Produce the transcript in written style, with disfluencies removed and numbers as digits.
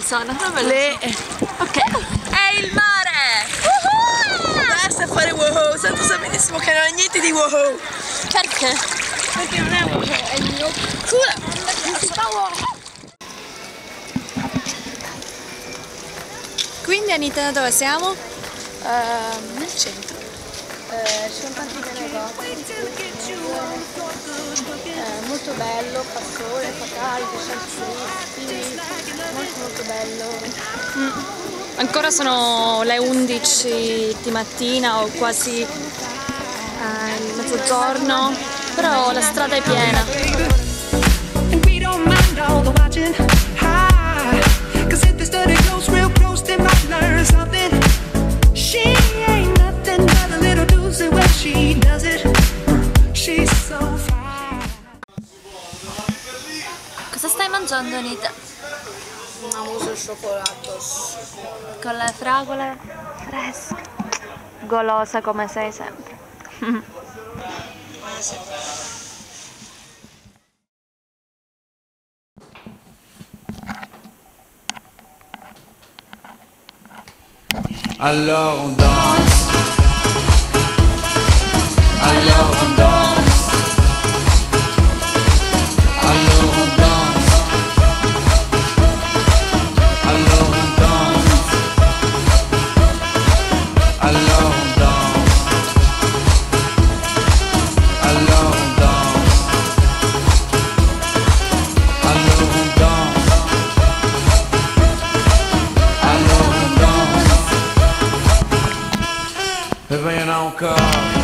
Sono le... Ok. È il mare! Basta fare wow! Santo sa benissimo che non è niente di wow! Perché? Perché non è wow, è il mio culo! Quindi Anita, dove siamo? Nel centro. Ci sono tanti bei negozi. Molto bello, fa sole, fa caldo, c'è il turisti, molto bello. Ancora sono le 11 di mattina o quasi il mezzogiorno, però la strada è piena. Cosa stai mangiando, Anita? Una mousse al cioccolato. Con le fragole fresche. Golosa come sei sempre. Alors on danse. Alors on danse. Alors on danse. Alors on danse. Alors on danse. Alors on danse. Alors on danse. Alors on danse. E venha encore.